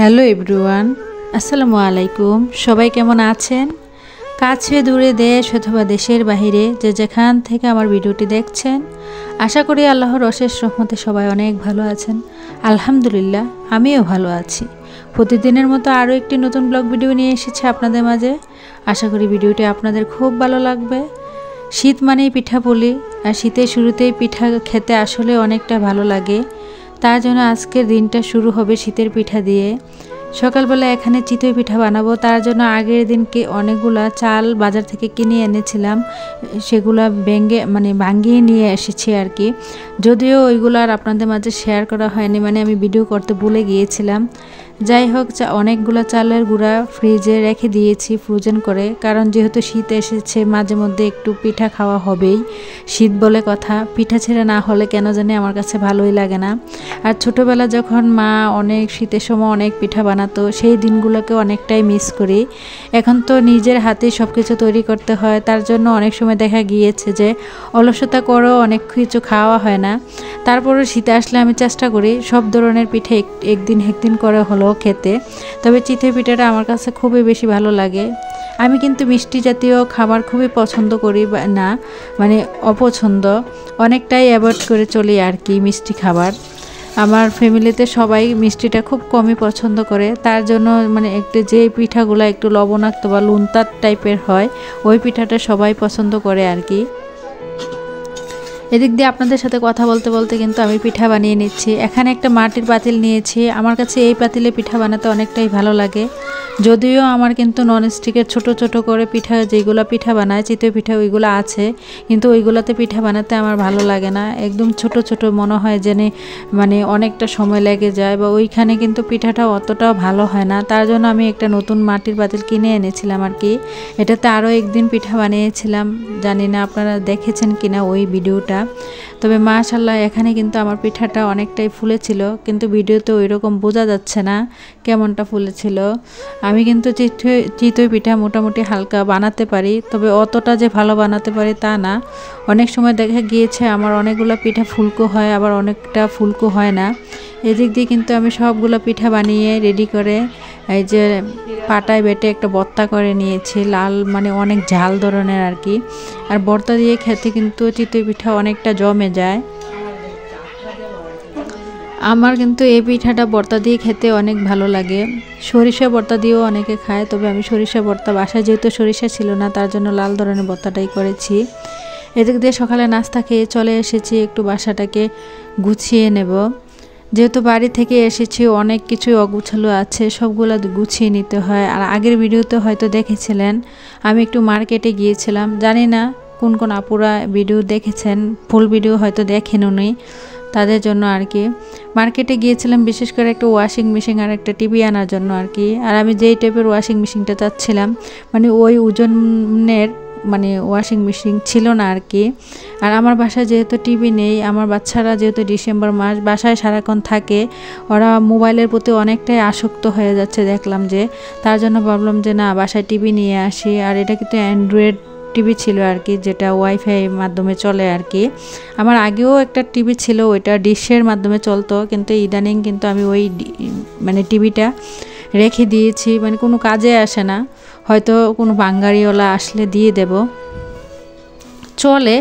Hello everyone, আসসালামু আলাইকুম। সবাই কেমন আছেন? কাছে দূরে দেশ অথবা দেশের বাহিরে যে যেখান থেকে আমার ভিডিওটি দেখছেন, আশা করি আল্লাহর অশেষ রহমতে সবাই অনেক ভালো আছেন। আলহামদুলিল্লাহ, আমিও ভালো আছি। প্রতিদিনের মতো আরও একটি নতুন ব্লগ ভিডিও নিয়ে এসেছি আপনাদের মাঝে। আশা করি ভিডিওটি আপনাদের খুব ভালো লাগবে। শীত মানেই পিঠাপুলি, আর শীতের শুরুতেই পিঠা খেতে আসলে অনেকটা ভালো লাগে। তার জন্য আজকের দিনটা শুরু হবে শীতের পিঠা দিয়ে। সকালবেলা এখানে চিতই পিঠা বানাবো, তার জন্য আগের দিনকে অনেকগুলা চাল বাজার থেকে কিনে এনেছিলাম, সেগুলা ভাঙিয়ে নিয়ে এসেছি আর কি। যদিও ওইগুলো আর আপনাদের মাঝে শেয়ার করা হয়নি, আমি ভিডিও করতে ভুলে গিয়েছিলাম। যাই হোক, অনেকগুলো চালের গুঁড়া ফ্রিজে রেখে দিয়েছি ফ্রোজেন করে, কারণ যেহেতু শীত এসেছে মাঝে মধ্যে একটু পিঠা খাওয়া হবেই। শীত বলে কথা, পিঠা ছেড়ে না হলে কেন জানি আমার কাছে ভালোই লাগে না। আর ছোটোবেলা যখন মা অনেক শীতের সময় অনেক পিঠা বানাতো, সেই দিনগুলোকে অনেকটাই মিস করি। এখন তো নিজের হাতেই সব কিছু তৈরি করতে হয়, তার জন্য অনেক সময় দেখা গিয়েছে যে অলসতা করেও অনেক কিছু খাওয়া হয় না। তারপরে শীতে আসলে আমি চেষ্টা করি সব ধরনের পিঠে একদিন করে হলেও খেতে। তবে চিতই পিঠাটা আমার কাছে খুবই বেশি ভালো লাগে। আমি কিন্তু মিষ্টি জাতীয় খাবার খুবই পছন্দ করি না, অপছন্দ, অনেকটাই অ্যাভয়েড করে চলি আর কি মিষ্টি খাবার। আমার ফ্যামিলিতে সবাই মিষ্টিটা খুব কমই পছন্দ করে, তার জন্য একটু যে পিঠাগুলো একটু লবণাক্ত বা লুনতার টাইপের হয়, ওই পিঠাটা সবাই পছন্দ করে আর কি। এদিক দিয়ে আপনাদের সাথে কথা বলতে বলতে কিন্তু আমি পিঠা বানিয়ে নিচ্ছি। এখানে একটা মাটির পাতিল নিয়েছি, আমার কাছে এই পাতিলে পিঠা বানাতে অনেকটাই ভালো লাগে। যদিও আমার কিন্তু ননস্টিকের ছোট ছোট করে যেগুলো পিঠা বানায় চিতই পিঠা ওইগুলো আছে, কিন্তু ওইগুলোতে পিঠা বানাতে আমার ভালো লাগে না। একদম ছোট ছোট মনে হয় যেন অনেকটা সময় লেগে যায়, বা ওইখানে কিন্তু পিঠাটা অতটাও ভালো হয় না। তার জন্য আমি একটা নতুন মাটির পাতিল কিনে এনেছিলাম আর কি। এটাতে আরও একদিন পিঠা বানিয়েছিলাম, জানি না আপনারা দেখেছেন কিনা ওই ভিডিওটা। তবে মাশাআল্লাহ, এখানে কিন্তু আমার পিঠাটা অনেকটাই ফুলেছিল, কিন্তু ভিডিওতে ওই রকম বোঝা যাচ্ছে না কেমনটা ফুলেছিল। আমি কিন্তু চিতই পিঠা মোটামুটি হালকা বানাতে পারি, তবে অতটা যে ভালো বানাতে পারি তা না। অনেক সময় দেখা গিয়েছে আমার অনেকগুলো পিঠা ফুলকো হয়, আবার অনেকটা ফুলকো হয় না। এদিক দিয়ে কিন্তু আমি সবগুলো পিঠা বানিয়ে রেডি করে এই যে পাটায় বেটে একটা ভর্তা করে নিয়েছি, লাল অনেক ঝাল ধরনের আর কি। আর ভর্তা দিয়ে খেতে কিন্তু চিতই পিঠা অনেকটা জমে যায়। আমার কিন্তু এই পিঠাটা ভর্তা দিয়ে খেতে অনেক ভালো লাগে। সরিষা ভর্তা দিয়েও অনেকে খায়, তবে আমি সরিষা ভর্তা, বাসায় যেহেতু সরিষা ছিল না তার জন্য লাল ধরনের ভর্তাটাই করেছি। এদিক দিয়ে সকালে নাস্তা খেয়ে চলে এসেছি, একটু বাসাটাকে গুছিয়ে নেব। যেহেতু বাড়ি থেকে এসেছি অনেক কিছুই অগুছালো আছে, সবগুলো গুছিয়ে নিতে হয়। আর আগের ভিডিওতে হয়তো দেখেছিলেন আমি একটু মার্কেটে গিয়েছিলাম, জানি না কোন কোন আপুরা ভিডিও দেখেছেন, ফুল ভিডিও হয়তো দেখেন উনি, তাদের জন্য আর কি। মার্কেটে গিয়েছিলাম বিশেষ করে একটা ওয়াশিং মেশিন আর একটা টিভি আনার জন্য আর কি। আর আমি যেই টাইপের ওয়াশিং মেশিনটা চাচ্ছিলাম, ওই ওজনের ওয়াশিং মেশিন ছিল না আর কি। আর আমার বাসায় যেহেতু টিভি নেই, আমার বাচ্চারা যেহেতু ডিসেম্বর মাস বাসায় সারাক্ষণ থাকে, ওরা মোবাইলের প্রতি অনেকটাই আসক্ত হয়ে যাচ্ছে দেখলাম যে, তার জন্য ভাবলাম যে না, বাসায় টিভি নিয়ে আসি। আর এটা কিন্তু অ্যান্ড্রয়েড টিভি ছিল আর কি, যেটা ওয়াইফাই মাধ্যমে চলে আর কি। আমার আগেও একটা টিভি ছিল, ওইটা ডিশের মাধ্যমে চলতো, কিন্তু ইদানিং কিন্তু আমি ওই টিভিটা রেখে দিয়েছি, কোনো কাজে আসে না। হয়তো কোনো বাঙালিওয়ালা আসলে দিয়ে দেব, চলে,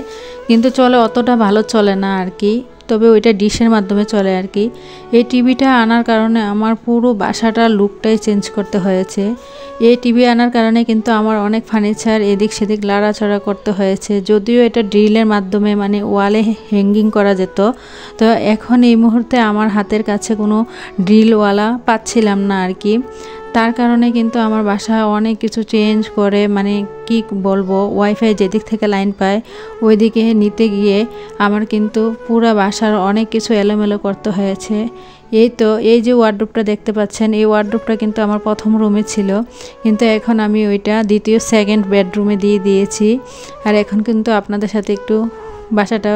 কিন্তু অতটা ভালো চলে না আর কি। তবে ওইটা ডিশের মাধ্যমে চলে আর কি। এই টিভিটা আনার কারণে আমার পুরো বাসাটার লুকটাই চেঞ্জ করতে হয়েছে। এই টিভি আনার কারণে কিন্তু আমার অনেক ফার্নিচার এদিক সেদিক লাড়াচাড়া করতে হয়েছে। যদিও এটা ড্রিলের মাধ্যমে ওয়ালে হ্যাঙ্গিং করা যেত, তো এখন এই মুহূর্তে আমার হাতের কাছে কোনো ড্রিলওয়ালা পাচ্ছিলাম না আর কি। তার কারণে কিন্তু আমার বাসা অনেক কিছু চেঞ্জ করে, কি বলবো, ওয়াইফাই যেদিক থেকে লাইন পায় ওই দিকে নিতে গিয়ে আমার কিন্তু পুরো বাসার অনেক কিছু এলোমেলো করতে হয়েছে। এই যে ওয়ার্ডরোবটা দেখতে পাচ্ছেন, এই ওয়ার্ডরোবটা কিন্তু আমার প্রথম রুমে ছিল, কিন্তু এখন আমি ওইটা সেকেন্ড বেডরুমে দিয়ে দিয়েছি। আর এখন কিন্তু আপনাদের সাথে একটু বাসাটা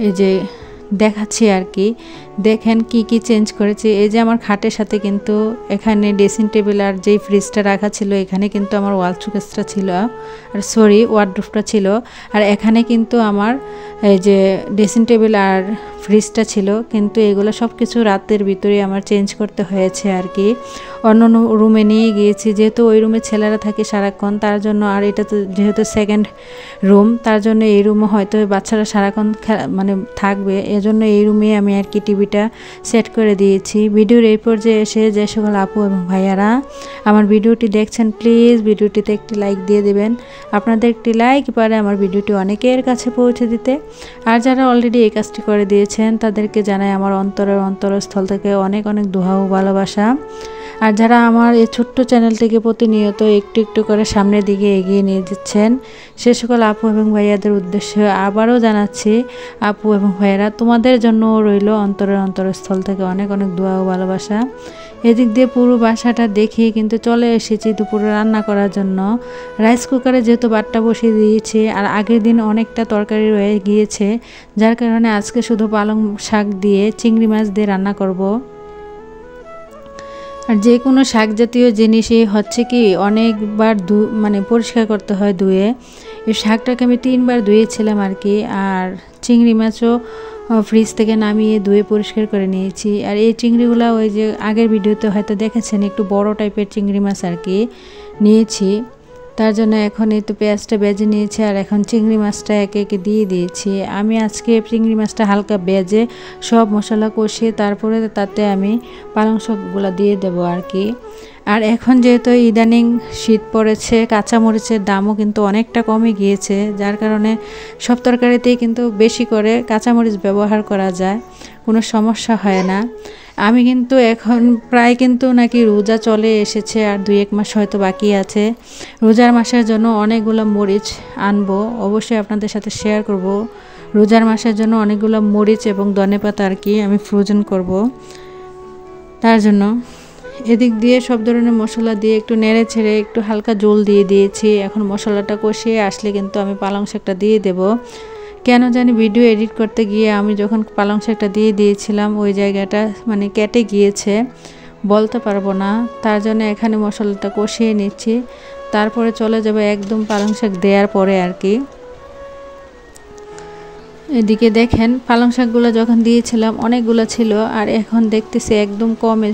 এই যে দেখাচ্ছি আর কি। দেখেন কি কি চেঞ্জ করেছি। এই যে আমার খাটের সাথে কিন্তু এখানে ড্রেসিং টেবিল আর যেই ফ্রিজটা রাখা ছিল এখানে কিন্তু আমার ওয়াল শোকেসটা ছিল, আর সরি ওয়ার্ডরোবটা ছিল। আর এখানে কিন্তু আমার এই যে ড্রেসিং টেবিল আর ফ্রিজটা ছিল, কিন্তু এগুলো সব কিছু রাতের ভিতরে আমার চেঞ্জ করতে হয়েছে আর কি। অন্য রুমে নিয়ে গিয়েছি, যেহেতু ওই রুমে ছেলেরা থাকে সারাক্ষণ, তার জন্য। আর এটা তো যেহেতু সেকেন্ড রুম, তার জন্য এই রুমে হয়তো বাচ্চারা সারাক্ষণ মানে থাকবে, এজন্য এই রুমে আমি আর কি টিভিটা সেট করে দিয়েছি। ভিডিওর এই পর্যায়ে এসে যে সকল আপু এবং ভাইয়ারা আমার ভিডিওটি দেখছেন, প্লিজ ভিডিওটিতে একটি লাইক দিয়ে দেবেন। আপনাদের একটি লাইক পারে আমার ভিডিওটি অনেকের কাছে পৌঁছে দিতে। আর যারা অলরেডি এই কাজটি করে দিয়েছেন তাদেরকে জানাই আমার অন্তরস্থল থেকে অনেক অনেক দোয়া ও ভালোবাসা। আর যারা আমার এই ছোট্ট চ্যানেলটিকে প্রতিনিয়ত একটু একটু করে সামনের দিকে এগিয়ে নিয়ে যাচ্ছেন, সে সকল আপু এবং ভাইয়াদের উদ্দেশ্যে আবারও জানাচ্ছি, আপু এবং ভাইয়ারা তোমাদের জন্য রইল অন্তরস্থল থেকে অনেক অনেক দোয়া ও ভালোবাসা। এদিক দিয়ে পুরো বাসাটা দেখে কিন্তু চলে এসেছি দুপুরে রান্না করার জন্য। রাইস কুকারে যেহেতু ভাতটা বসিয়ে দিয়েছি, আর আগের দিন অনেকটা তরকারি রয়ে গিয়েছে, যার কারণে আজকে শুধু পালং শাক দিয়ে চিংড়ি মাছ দিয়ে রান্না করব। আর যে কোনো শাক জাতীয় জিনিসই হচ্ছে কি অনেকবার মানে পরিষ্কার করতে হয় ধুয়ে। এই শাকটাকে আমি 3 বার ধুয়েছিলাম আর কি। আর চিংড়ি মাছও ফ্রিজ থেকে নামিয়ে ধুয়ে পরিষ্কার করে নিয়েছি। আর এই চিংড়িগুলো ওই যে আগের ভিডিওতে হয়তো দেখেছেন, একটু বড় টাইপের চিংড়ি মাছ আর কি নিয়েছি। তার জন্য এখন এই তো পেঁয়াজটা বেজে নিয়েছি, আর এখন চিংড়ি মাছটা একে একে দিয়ে দিয়েছি। আমি আজকে চিংড়ি মাছটা হালকা বেজে সব মশলা কষিয়ে তারপরে তাতে আমি পালং শাকগুলো দিয়ে দেবো আর কি। আর এখন যেহেতু ইদানিং শীত পড়েছে, কাঁচামরিচের দামও কিন্তু অনেকটা কমে গিয়েছে, যার কারণে সব তরকারিতেই কিন্তু বেশি করে কাঁচামরিচ ব্যবহার করা যায়, কোনো সমস্যা হয় না। আমি কিন্তু এখন প্রায় কিন্তু নাকি রোজা চলে এসেছে, আর 2-1 মাস হয়তো বাকি আছে। রোজার মাসের জন্য অনেকগুলো মরিচ আনবো, অবশ্যই আপনাদের সাথে শেয়ার করব। রোজার মাসের জন্য অনেকগুলো মরিচ এবং ধনেপাতা আর কি আমি ফ্রোজেন করব। তার জন্য এদিক দিয়ে সব ধরনের মশলা দিয়ে একটু নেড়ে ছেড়ে একটু হালকা জল দিয়ে দিয়েছি। এখন মশলাটা কষিয়ে আসলে কিন্তু আমি পালং শাকটা দিয়ে দেব। কেন জানি ভিডিও এডিট করতে গিয়ে আমি যখন পালং শাকটা দিয়ে দিয়েছিলাম ওই জায়গাটা মানে কেটে গিয়েছে, বলতে পারবো না। তার জন্য এখানে মশলাটা কষিয়ে নিচ্ছি, তারপরে চলে যাবে একদম পালং শাক দেওয়ার পরে আর কি। এদিকে দেখেন পালং শাকগুলো যখন দিয়েছিলাম অনেকগুলো ছিল, আর এখন দেখতেছি একদম কমে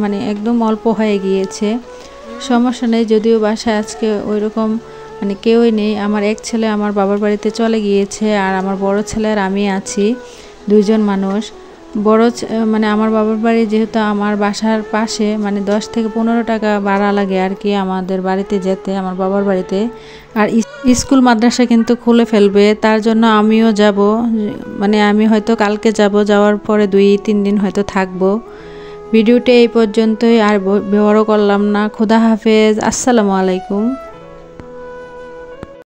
মানে একদম অল্প হয়ে গিয়েছে। সমস্যা নেই, যদিও বাসায় আজকে ওই রকম মানে কেউই নেই। আমার এক ছেলে আমার বাবার বাড়িতে চলে গিয়েছে, আর আমার বড় ছেলে আর আমি আছি, 2 জন মানুষ। মানে আমার বাবার বাড়ি যেহেতু আমার বাসার পাশে, মানে 10 থেকে 15 টাকা ভাড়া লাগে আর কি আমাদের বাড়িতে যেতে, আমার বাবার বাড়িতে। আর স্কুল মাদ্রাসা কিন্তু খুলে ফেলবে, তার জন্য আমিও যাব, মানে আমি হয়তো কালকে যাব, যাওয়ার পরে 2-3 দিন হয়তো থাকবো। ভিডিওটা এই পর্যন্তই, আর বড় করলাম না। খোদা হাফেজ, আসসালামু আলাইকুম।